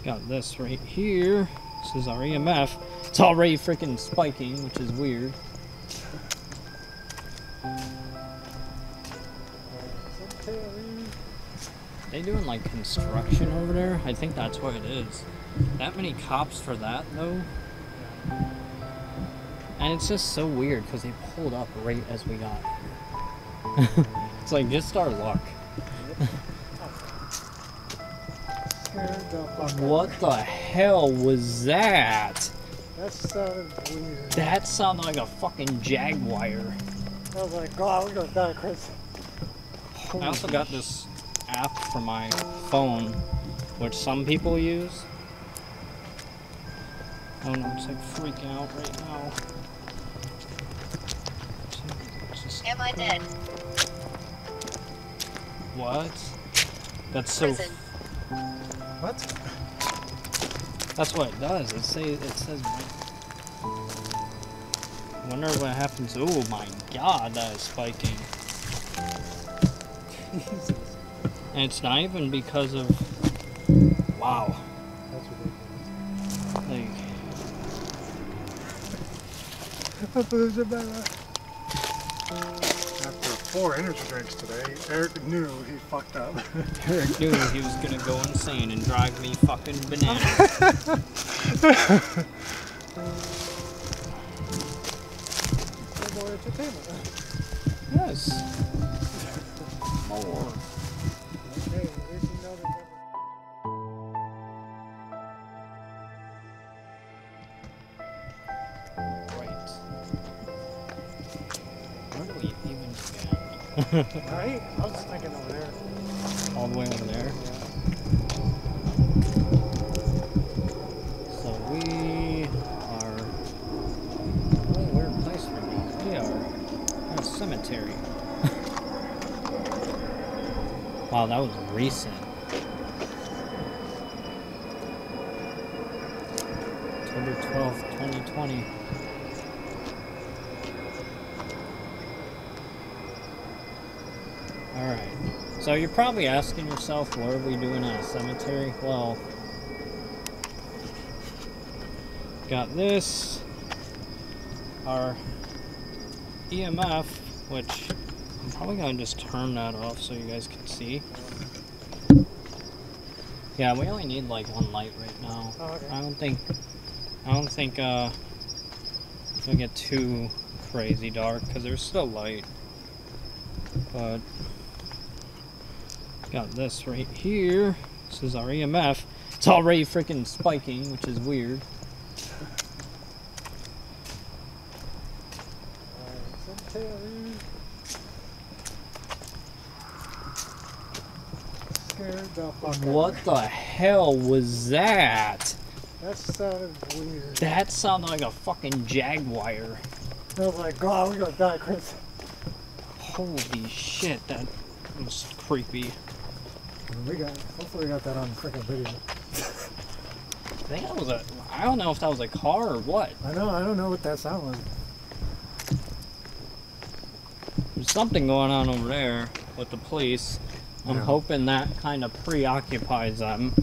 Got this right here. This is our EMF. It's already freaking spiking, which is weird. They doing like construction over there? I think that's what it is. That many cops for that though? And it's just so weird because they pulled up right as we got here. It's like just our luck. What the hell was that? That sounded weird. That sounded like a fucking jaguar. I was like, God, we're gonna die, Chris. I also got this app for my phone, which some people use. Oh no, it's like freaking out right now. Am I dead? What? That's so. Prison. What? That's what it does. It says. Wonder what happens. Oh my God, that is spiking. Jesus. And it's not even because of. Wow. That's ridiculous. Like. After 4 energy drinks today, Eric knew he fucked up. Eric knew he was gonna go insane and drive me fucking bananas. More entertainment. Yes. More. Okay, at least you know that. Right. Where do we even begin? Right? I was thinking over there. All the way over there. So we are. What a weird place right now. We are in a cemetery. Wow, that was recent. October 12th, 2020. Alright. So you're probably asking yourself, what are we doing at a cemetery? Well, got this, our EMF, which I'm probably gonna just turn that off so you guys can see. Yeah, we only need like one light right now. Oh, okay. I don't think it'll get too crazy dark because there's still light. But got this right here. This is our EMF. It's already freaking spiking, which is weird. Cemetery. Scared the fuck out of What me. the hell was that? That sounded weird. That sounded like a fucking jaguar. I was like, God, we're gonna die, Chris. Holy shit, that was creepy. Hopefully we got that on freaking video. I think that was I don't know if that was a car or what. I don't know what that sound was. There's something going on over there with the police. I'm Yeah. hoping that kind of preoccupies them.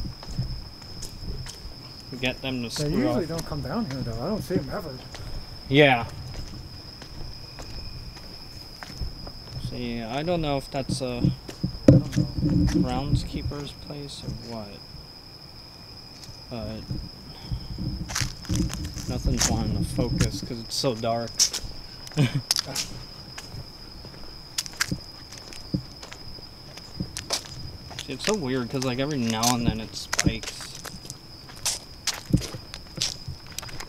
Get them to They screw usually up. don't come down here though. I don't see them ever. Yeah. See, I don't know if that's a I don't know. groundskeeper's place or what. But nothing's wanting to focus because it's so dark. See, it's so weird because like every now and then it spikes.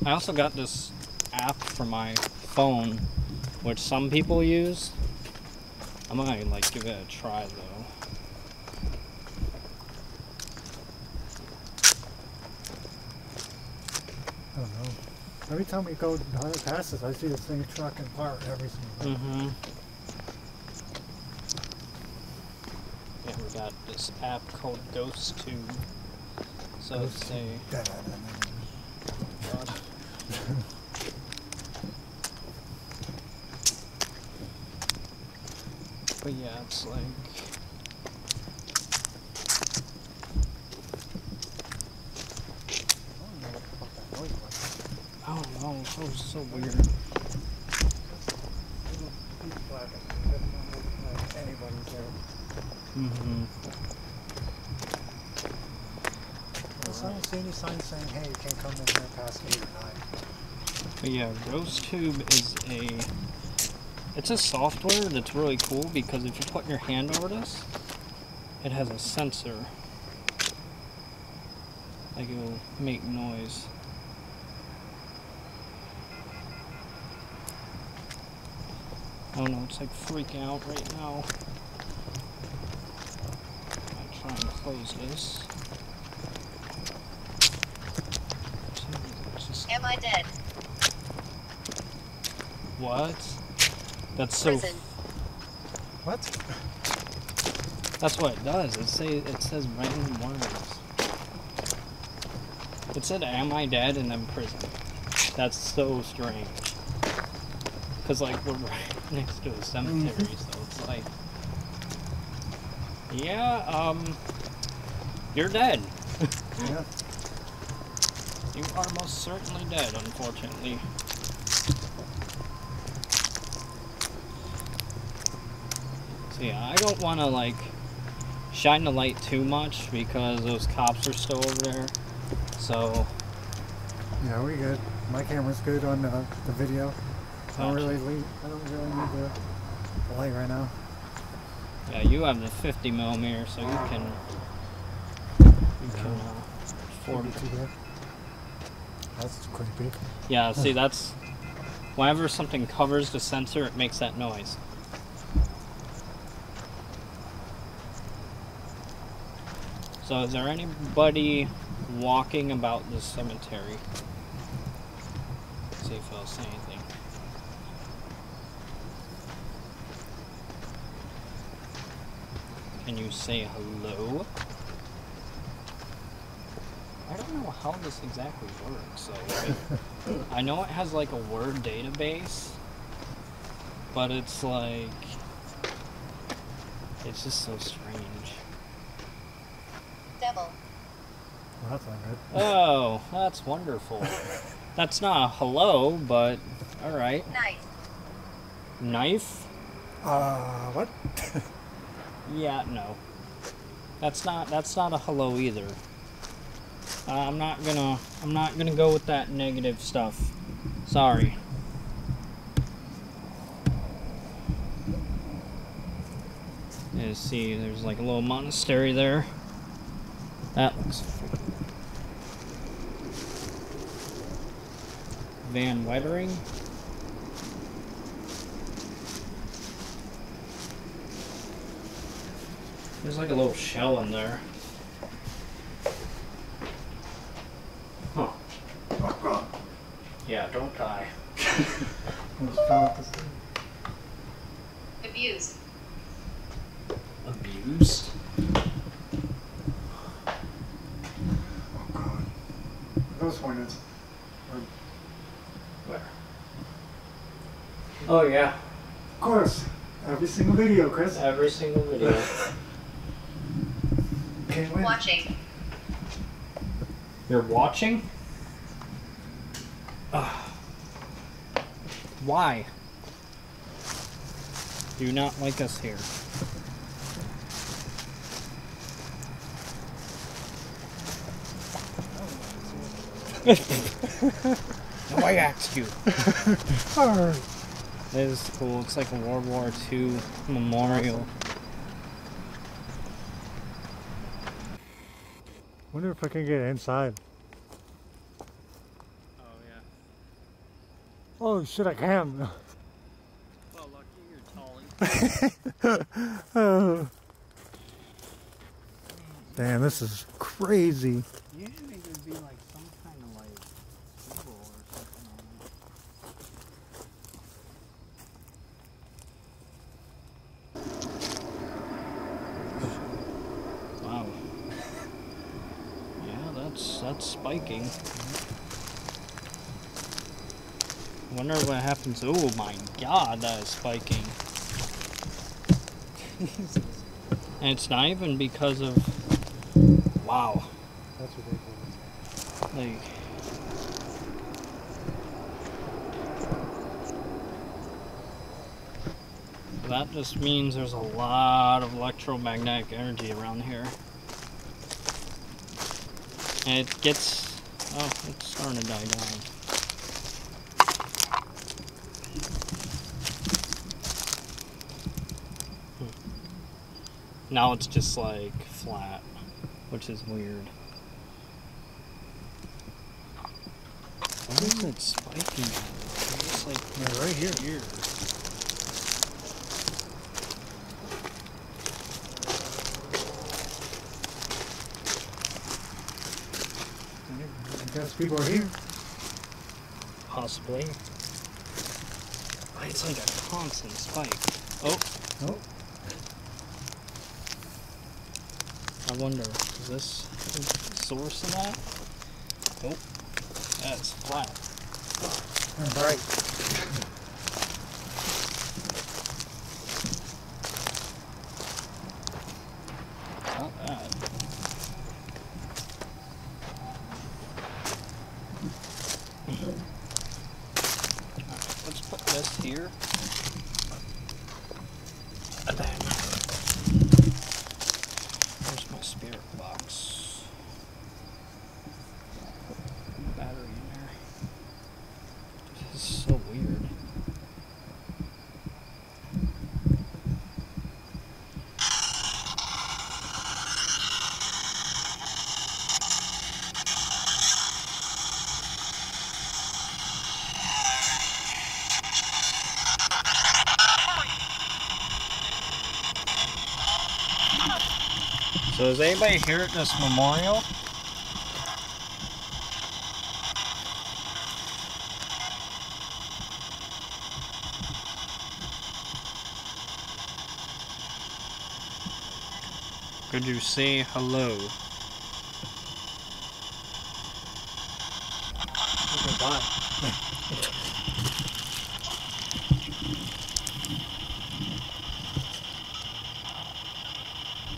I also got this app for my phone, which some people use. I'm gonna like give it a try though. I don't know. Every time we go past this, I see the same truck and part every single time. Mm-hmm. Yeah, we got this app called Ghost Tube. So it's a God. But yeah, it's like Oh, so weird. Anybody's there. Mm-hmm. I don't see any signs saying, hey, you can't come in here past 8 or 9. But yeah, GhostTube is it's a software that's really cool because if you put your hand over this, it has a sensor. Like it will make noise. Oh no, it's like freaking out right now. I'll try and close this. Am I dead? What? That's so. Prison. What? That's what it does. It says random words. It said, "Am I dead?" and then prison. That's so strange. Cause like we're right next to a cemetery, so it's like, yeah, you're dead. Yeah. You are most certainly dead, unfortunately. So yeah, I don't want to like shine the light too much because those cops are still over there. So Yeah, we good. My camera's good on the video. I don't really need the light right now. yeah, you have the 50mm, so you can afford it. Too bad. That's creepy. Yeah, see, that's whenever something covers the sensor, it makes that noise. So is there anybody walking about this cemetery? Let's see if I'll say anything. Can you say hello? I don't know how this exactly works. So like, I know it has like a word database, but it's like, it's just so strange. Devil. Well, that's not good. Oh, that's wonderful. That's not a hello, but alright. Knife. Knife? What? Yeah, no. That's not a hello either. I'm not gonna go with that negative stuff. Sorry. Yeah, see, there's like a little monastery there. That looks freaking. Van Wettering. There's like a little shell in there. Huh. Yeah, don't die. Abused. Abused? Oh god. Those hornets. Where? Oh yeah. Of course. Every single video, Chris. Every single video. Can't win. Watching. You're watching? Why? Do you not like us here? No, I asked you. Alright. That is cool. Looks like a World War II memorial. Wonder if I can get inside. Oh yeah. Oh shit, I can. Well, lucky you're tall. Oh. Damn, this is crazy. Yeah, maybe it'd be like some kind of like symbol or something on it. Wow. Yeah, that's spiking. Wonder what happens. Oh my god, that is spiking. And it's not even because of. Wow. That's ridiculous. Like. that just means there's a lot of electromagnetic energy around here. And it gets... oh, it's starting to die down. Now it's just like flat, which is weird. Why is it spiking? It's like right here. Weird. I guess people are here. Possibly. It's like a constant spike. Oh. Oh. I wonder, is this the source of that? Oh. That's flat. Right. Not bad. Alright, let's put this here. And then there's my spirit box. Battery in there. This is so weird. So is anybody here at this memorial? Could you say hello? Goodbye.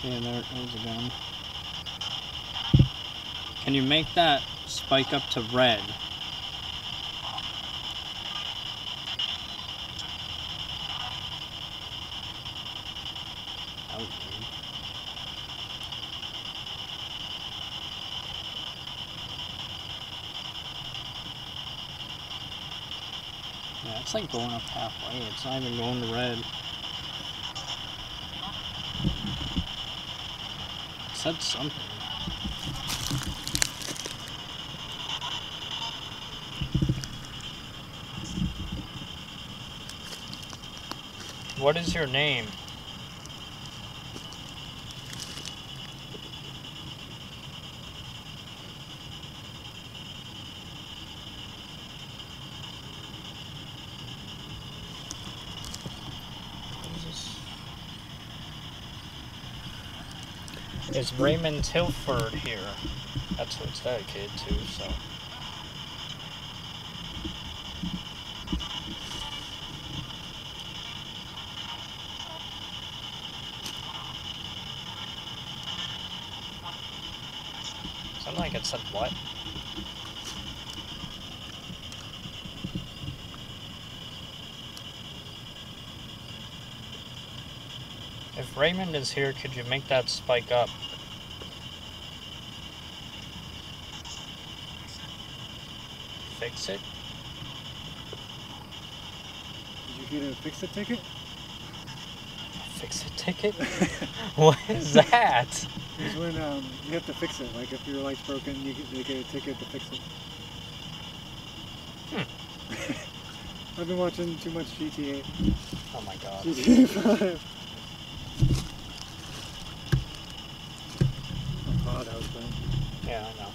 Yeah, there it goes again. Can you make that spike up to red? That was weird. Yeah, it's like going up halfway. It's not even going to red. It said something. What is your name? Is Raymond Tilford here? That's who it's dedicated to, so. Sounded like it said what? If Raymond is here, could you make that spike up? Fix it? Did you get a fix-it ticket? Fix it ticket? What is that? It's when you have to fix it. Like if your light's broken, you get a ticket to fix it. I've been watching too much GTA. Oh my god. GTA 5. Oh, that was fun. Yeah, I know.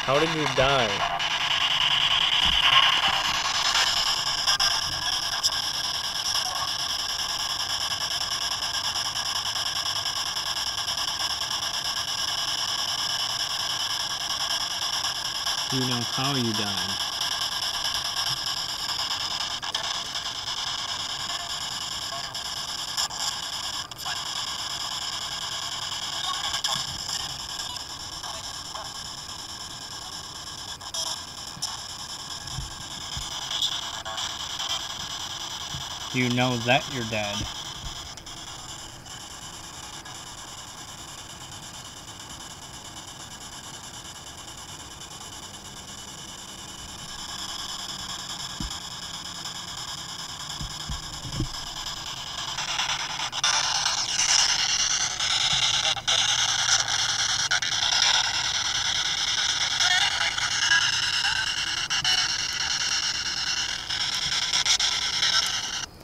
How did you die? Do you know how you died? you know that you're dead.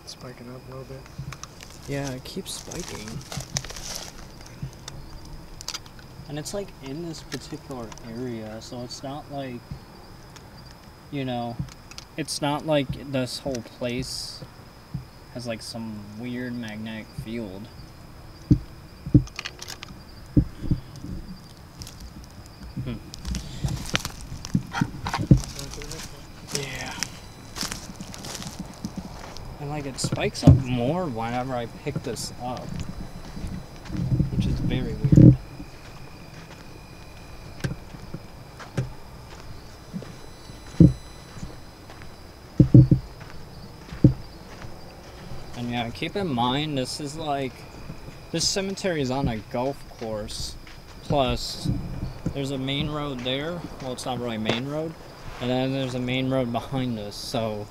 Spiking up a little bit. Yeah, it keeps spiking. And it's like in this particular area, so it's not like, you know, it's not like this whole place has like some weird magnetic field. Yeah. And like it spikes up more whenever I pick this up, which is very weird. And yeah, keep in mind this cemetery is on a golf course, plus there's a main road there. Well, it's not really a main road, and then there's a main road behind us, so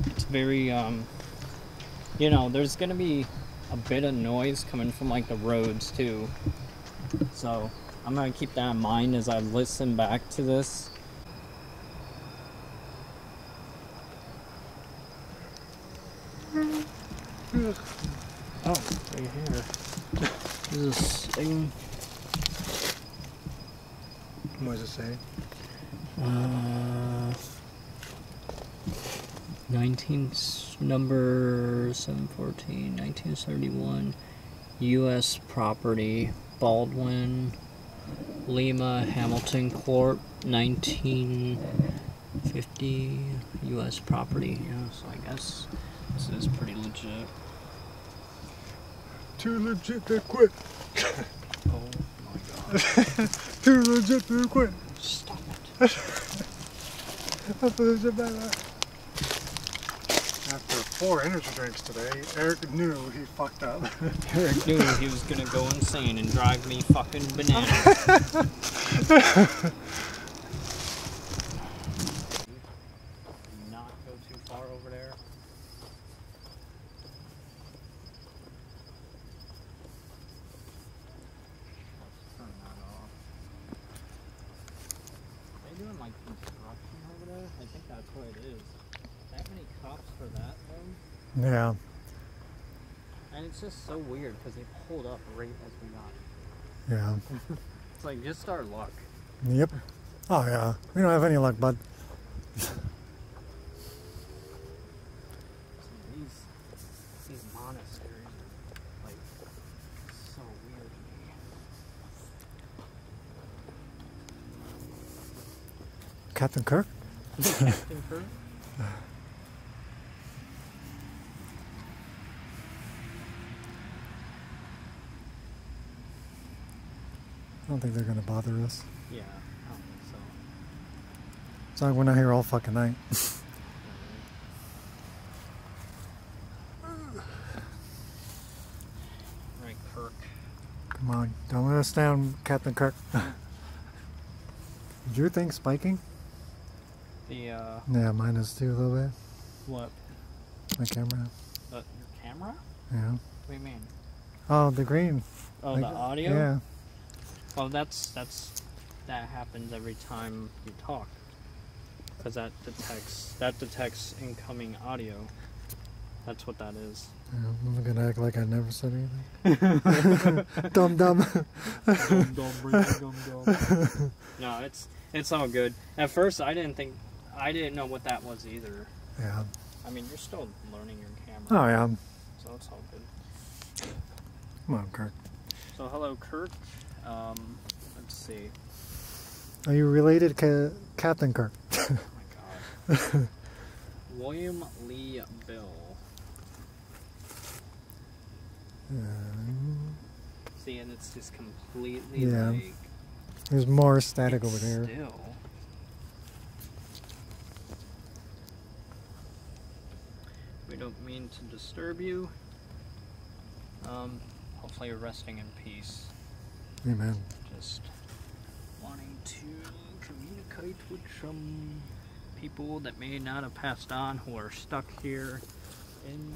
it's very you know, there's gonna be a bit of noise coming from like the roads too, so I'm gonna keep that in mind as I listen back to this. Oh, right here. This thing. What does it say? 19, number 714, 1971, U.S. property, Baldwin, Lima, Hamilton Court, 1950, U.S. property. Yeah, so I guess this is pretty legit. Too legit to quit. Oh my god. Too legit to quit. Stop it. After 4 energy drinks today, Eric knew he fucked up. Eric knew he was gonna go insane and drive me fucking bananas. Not go too far over there. Turn that off. Are they doing like construction over there? I think that's what it is. That many cops for that though? Yeah. And it's just so weird because they pulled up right as we got it. Yeah. It's like just our luck. Yep. Oh yeah. We don't have any luck, bud. These monasteries are like so weird to me. Captain Kirk? Captain Kirk? I don't think they're gonna bother us. Yeah, I don't think so. It's like we're not here all fucking night. Right, Kirk. Come on, don't let us down, Captain Kirk. Did your thing spiking? The Yeah, mine is too a little bit. what? My camera. Your camera? Yeah. What do you mean? Oh, the green. Oh, Like, the audio? Yeah. Well, that happens every time you talk, because that detects incoming audio. That's what that is. Yeah, I'm gonna act like I never said anything. Dumb. Dumb. No, it's all good. At first, I didn't know what that was either. Yeah. I mean, you're still learning your camera. Oh yeah. So it's all good. Come on, Kirk. So hello, Kirk. Let's see. Are you related to Captain Kirk? Oh my god. William Lee Bill. See, and it's just completely Yeah. like... There's more static it's over there. Still. We don't mean to disturb you. Hopefully you're resting in peace. Amen. Just wanting to communicate with some people that may not have passed on, who are stuck here in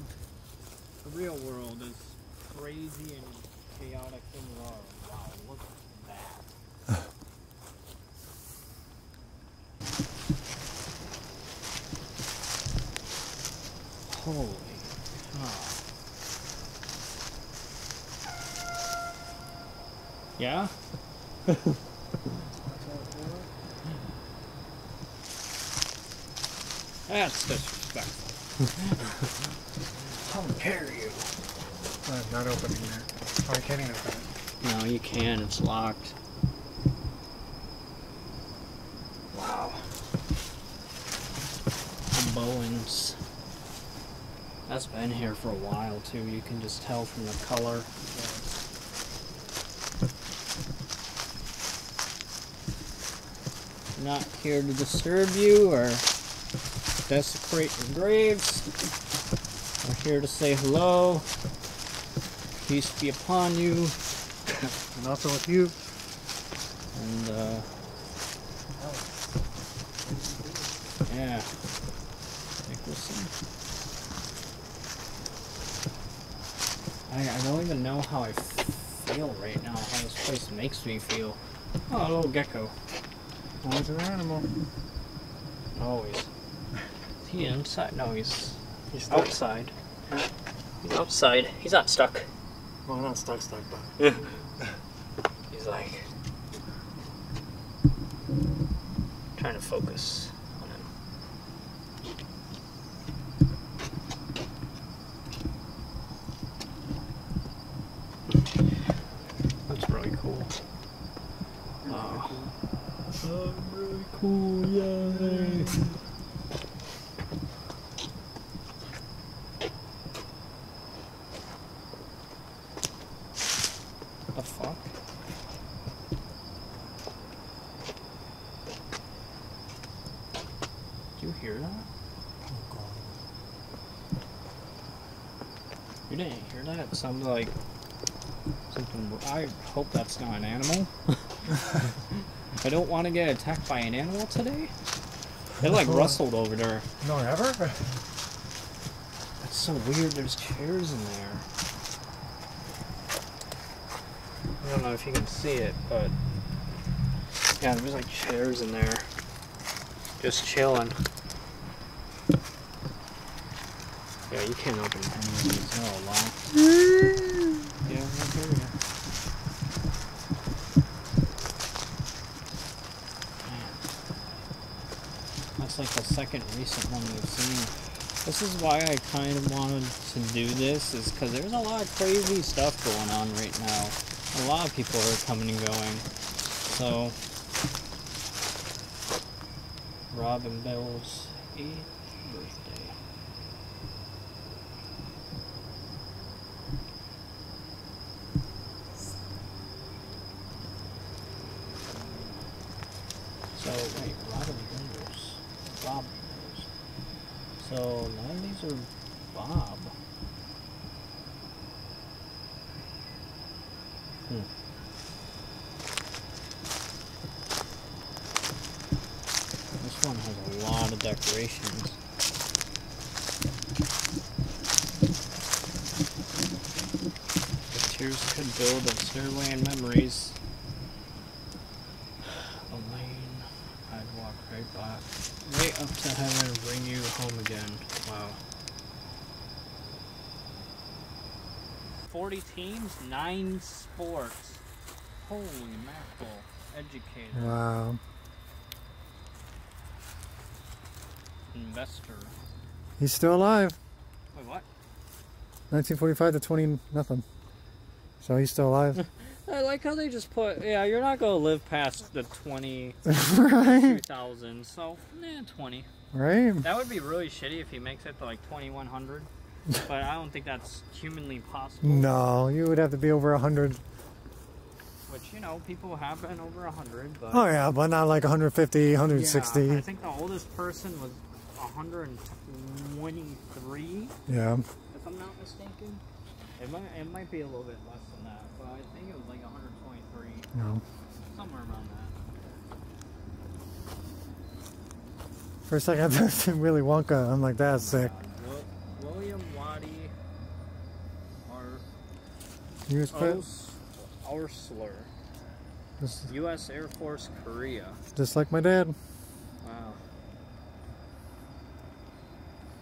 the real world, as crazy and chaotic things are. Wow, look at that. Holy cow. Yeah? That's disrespectful. How dare you? I'm not opening that. Oh, I can't even open it. No, you can. It's locked. Wow. The Bowens. That's been here for a while too. You can just tell from the color. Not here to disturb you or desecrate your graves. We're here to say hello. Peace be upon you. And also with you. And yeah. Nicholson. I don't even know how I feel right now, how this place makes me feel. Oh, a little gecko. Always an animal. Always. Is he inside? No, he's outside. He's outside. He's not stuck. Well, not stuck, but... He's like... trying to focus on him. That's really cool. Oh. Oh, really cool, yay! The fuck? Do you hear that? Oh, God. You didn't hear that? It sounded like something. I hope that's not an animal. I don't want to get attacked by an animal today. It like rustled over there. No, ever? That's so weird. There's chairs in there. I don't know if you can see it, but yeah, there's like chairs in there. Just chilling. Yeah, you can't open any of these. They're all locked. Yeah, right here. That's like the second recent one we've seen. This is why I kind of wanted to do this, is because there's a lot of crazy stuff going on right now. A lot of people are coming and going. So, Rob and Bill's 8th birthday. So, wait, Rob and Bill's. Bob Bill's. So, none of these are Bob. This one has a lot of decorations. The tears could build a stairway and memories. A lane I'd walk right by. Right up to heaven and bring you home again. Wow. 40 teams, 9 sports. Holy mackerel. Educator. Wow. Investor. He's still alive. Wait, what? 1945 to 20 nothing. So he's still alive. I like how they just put, yeah, you're not going to live past the 20, Right? 2000, so, 20. Right? That would be really shitty if he makes it to like 2100, but I don't think that's humanly possible. No, you would have to be over 100. Which, you know, people have been over 100, but... Oh yeah, but not like 150, 160. Yeah, I think the oldest person was 123. Yeah. If I'm not mistaken. It might be a little bit less than that, but I think it was like 123. No. Somewhere around that. For a second, I thought it was Willy Wonka. I'm like, that's sick. William Waddy U.S. Orsler. Just, U.S. Air Force, Korea. just like my dad. Wow.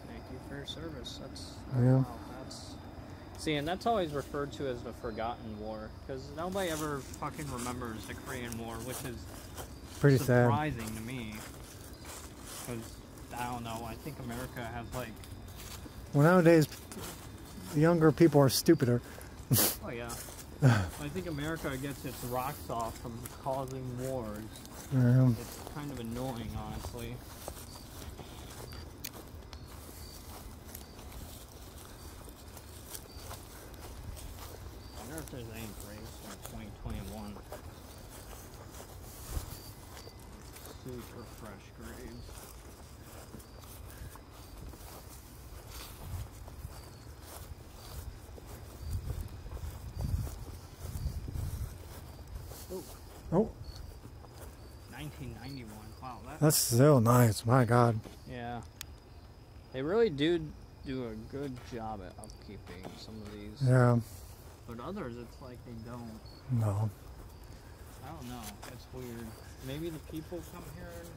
Thank you for your service. That's Yeah. wow, that's see, and that's always referred to as the Forgotten War, because nobody ever fucking remembers the Korean War, which is Pretty sad. surprising to me. Because I don't know. I think America has like. Well, nowadays, the younger people are stupider. Oh yeah. I think America gets its rocks off from causing wars. It's kind of annoying, honestly. I wonder if there's any graves from 2021. Super fresh graves. Oh, 1991. Wow, that's so nice. My God. yeah. They really do a good job at upkeeping some of these. Yeah. But others, it's like they don't. No. I don't know. It's weird. Maybe the people come here and,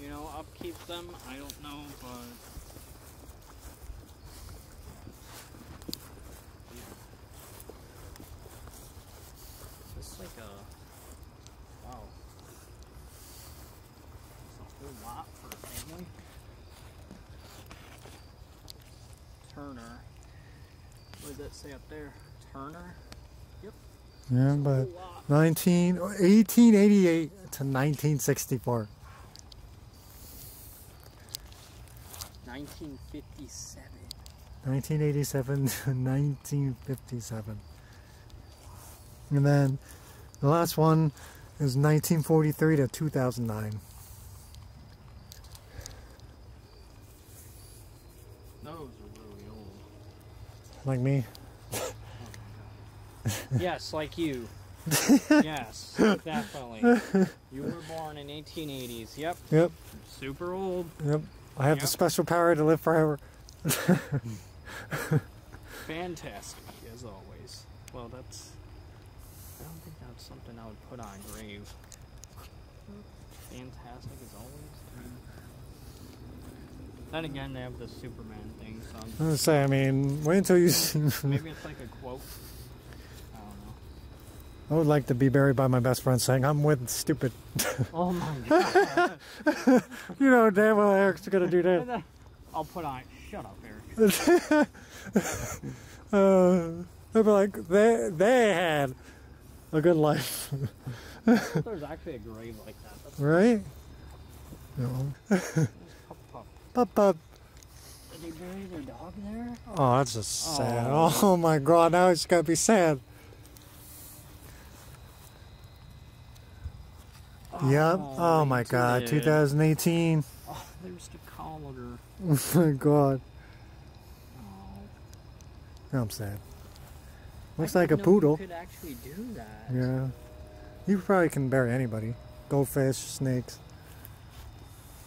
you know, upkeep them. I don't know, but. It's like a. Wow. It's a whole lot for a family. Turner. What does that say up there? Turner? Yep. Yeah, but 1888 to 1964. 1957. 1987 to 1957. And then the last one is 1943 to 2009. Those are really old. Like me. Oh my god. Yes, like you. Yes, definitely. You were born in 1880s. Yep. Yep. Super old. Yep. I have the special power to live forever. Fantastic, as always. Well, that's... I don't think that's something I would put on a grave. Fantastic, as always. Then again, they have the Superman thing, so I'm I was gonna say, I mean, wait until you see. maybe it's like a quote. I don't know. I would like to be buried by my best friend saying, I'm with stupid. Oh my god. You know damn well Eric's gonna do that. I'll put on... Shut up, Eric. They'll be like, they had a good life. There's actually a grave like that. That's Right? No. Pup. Pup. Did they bury their dog there? Oh, that's just sad. Oh. Oh my god, now it's gotta be sad. Yep. Oh my god, did. 2018. Oh, there's the collar. Oh my god. Oh. I'm sad. Looks I like a didn't know poodle. You could actually do that. Yeah. You probably can bury anybody. Goldfish, snakes.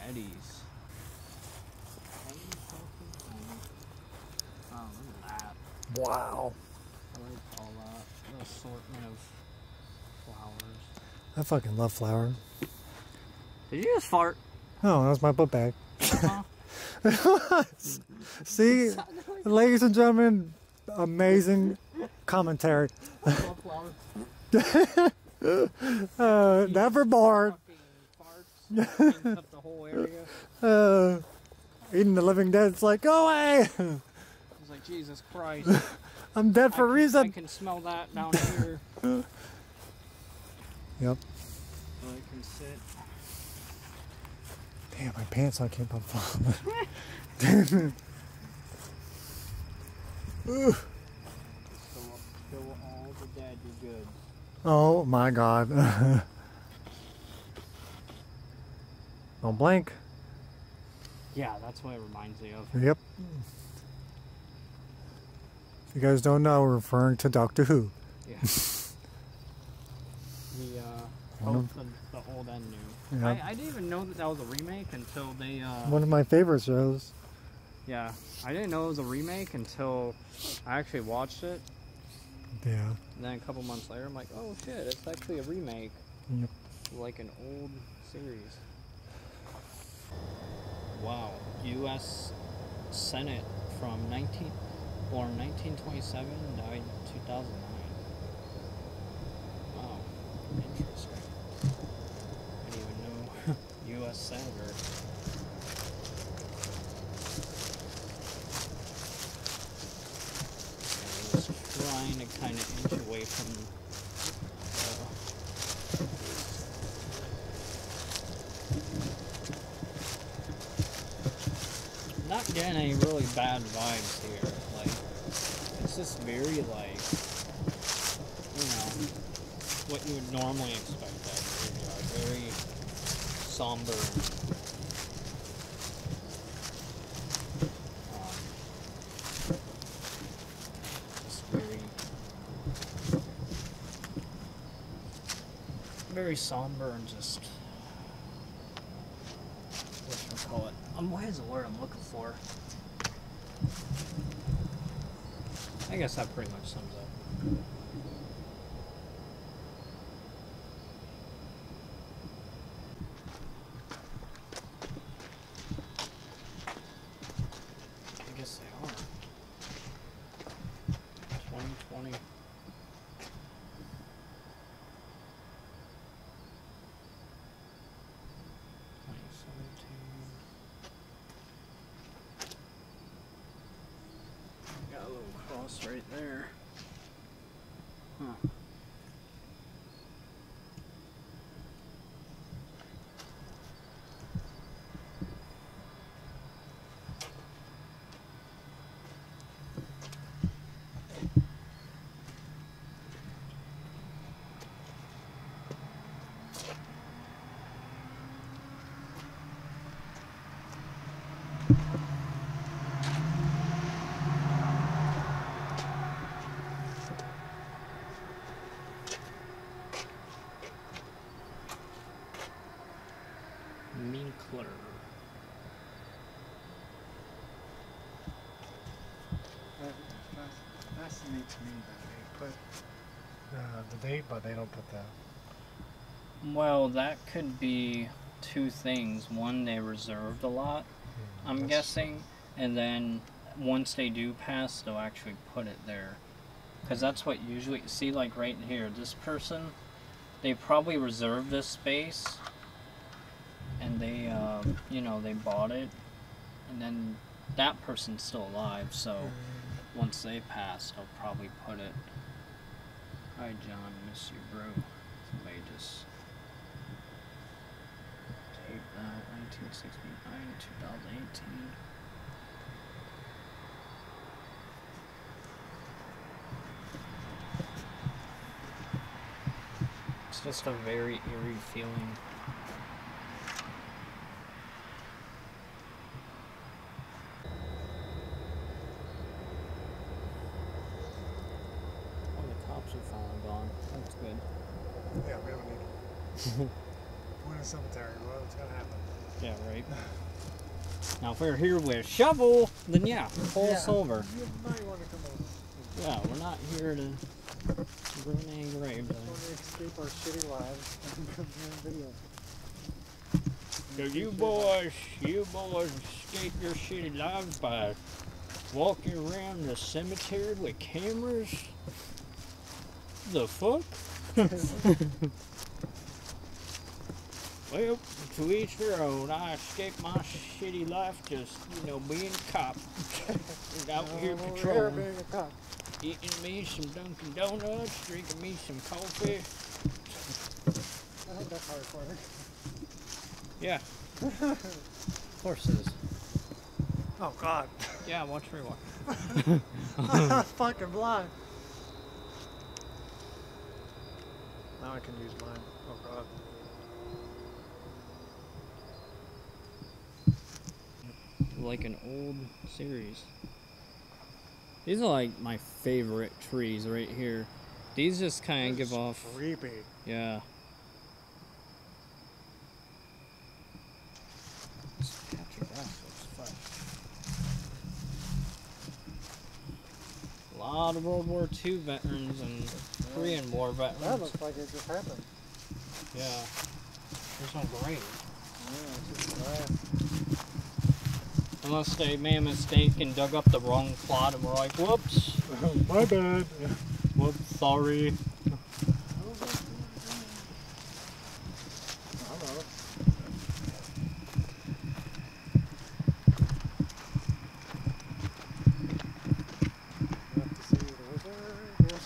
Eddies. Oh, look at that. Wow. I like all that. The assortment of flowers. I fucking love flower. Did you just fart? Oh, that was my book bag. Huh? See, ladies and gentlemen, amazing commentary. I love flowers. Never bored. Fucking farts. Cleans up the whole area. Eating the living dead. It's like, go away. I was like, Jesus Christ. I'm dead for a I reason. can smell that down here. Yep. So I can sit. Damn, my pants I can't put falling. Kill all the dead, you're good. Oh my god. Don't blink. Yeah, that's what it reminds me of. Yep. If you guys don't know, we're referring to Doctor Who. Yeah. Both the old and new. Yep. I didn't even know that was a remake until they... One of my favorite shows. Yeah, I didn't know it was a remake until I actually watched it. Yeah. And then a couple months later, I'm like, oh shit, it's actually a remake. Yep. Like an old series. Wow. U.S. Senate from born 1927, died 2009. Wow. Interesting. I didn't even know U.S. Senator. Trying to kind of inch away from not getting any really bad vibes here. Like, it's just very, like, you know, what you would normally expect out of a graveyard. Very somber. Very somber and just whatchamacallit. What is the word I'm looking for? I guess that pretty much sums up. I guess they are. 2020. 2017. Got a little cross right there. Huh. Minkler. That fascinates me that they put the date, but they don't put that. Well, that could be two things. One, they reserved a lot, I'm guessing, and then once they do pass, they'll actually put it there. Because that's what usually, see, like right here, this person, they probably reserved this space, and they, you know, they bought it, and then that person's still alive, so once they pass, they'll probably put it. Hi, John, miss you, bro. Somebody just taped that, 1969, 2018. It's just a very eerie feeling. Oh, the cops are finally gone. That's good. Yeah, we don't need we're in a cemetery. What's gonna happen? Yeah, right. Now, if we're here with a shovel, then yeah, pull us over. You might want to come over. Yeah, we're not here to ruin any graves. We want to escape our shitty lives and come here and video. So you boys escape your shitty lives by walking around the cemetery with cameras? The fuck? Well, to each their own. I escaped my shitty life just, you know, being a cop. Out here patrolling. Being a cop. Eating me some Dunkin' Donuts, drinking me some coffee. I think that's hardcore. Yeah. Of course it is. Oh God. Yeah, watch where you walk. I'm fucking blind. Now I can use mine. Oh God. like an old series. These are like my favorite trees right here. These just kind of give off. Creepy. Yeah. Let's capture that. Looks fun. A lot of World War II veterans and Korean War veterans. That looks like it just happened. Yeah. There's no grave. Yeah, it's just grass. Unless they made a mistake and dug up the wrong plot and were like, whoops. My bad. Whoops, sorry. Hello. You have to see the wizard. Yes.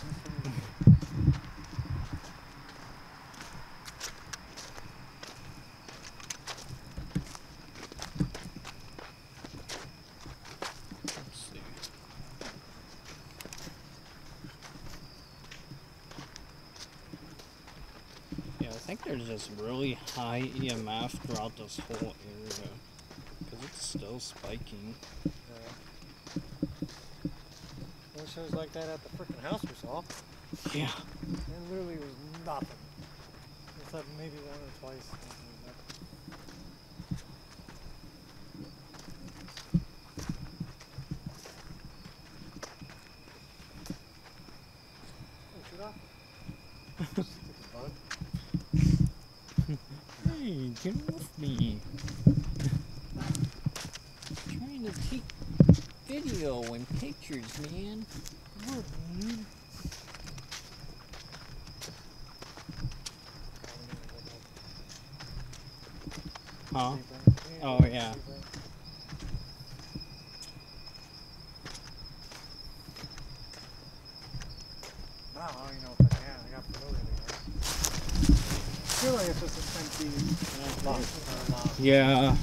Let's see. Yeah, I think there's just really high EMF throughout this whole area. Because it's still spiking. Yeah. Wish it was like that at the freaking house we saw. Yeah. It literally was nothing. Except maybe one or twice. Oh, should I? Just take a bug. Hey, get off me. Trying to take video and pictures, man. Huh? Oh, yeah. No, I don't even know if I can. I got promoted again. I feel like it's just a empty lot. Yeah.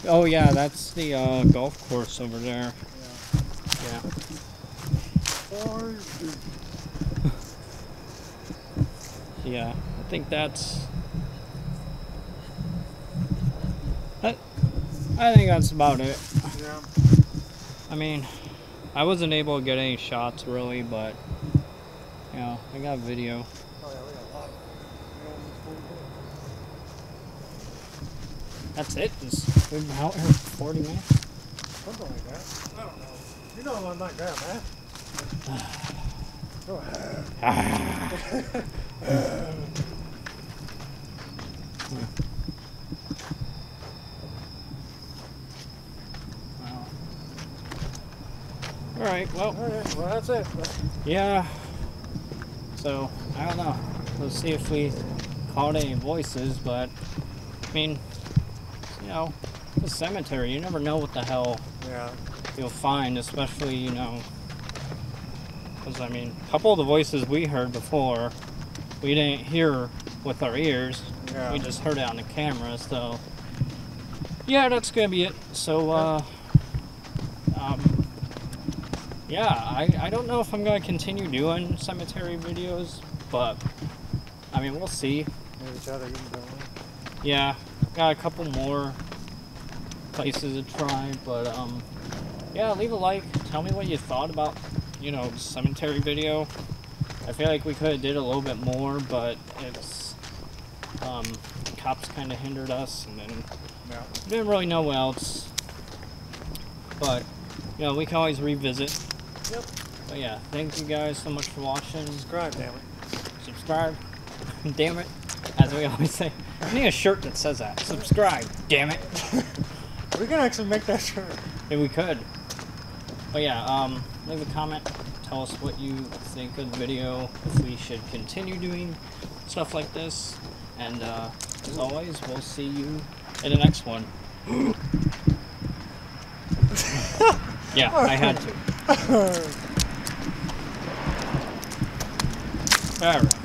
Oh, yeah, that's the golf course over there. Yeah. Yeah. Yeah, I think that's... I think that's about it. Yeah. I mean, I wasn't able to get any shots really, but, you know, I got video. Oh yeah, we got a lot of it. That's it. We've been out here for 40 minutes. Something like that. I don't know. You know I'm like that, man. Go ahead. Alright, well. Alright, well that's it. Yeah. So, I don't know. We'll see if we caught any voices, but, I mean, you know, the cemetery, you never know what the hell Yeah. you'll find, especially, you know, because, I mean, a couple of the voices we heard before, we didn't hear with our ears. Yeah. We just heard it on the camera, so, yeah, that's gonna be it. So, yeah, I don't know if I'm gonna continue doing cemetery videos, but, I mean, we'll see. Maybe each other, you can go in. Yeah, got a couple more places to try, but, yeah, leave a like. Tell me what you thought about, you know, cemetery video. I feel like we could have did a little bit more, but it's, cops kind of hindered us, and then Yeah. we didn't really know what else. But, you know, we can always revisit. Yep. But yeah, thank you guys so much for watching. Subscribe, damn it. Subscribe. Damn it. As we always say. I need a shirt that says that. Subscribe. Damn it. We can actually make that shirt. Yeah, we could. But yeah, leave a comment. Tell us what you think of the video. If we should continue doing stuff like this. And as always, we'll see you in the next one. Yeah, I had to. Alright.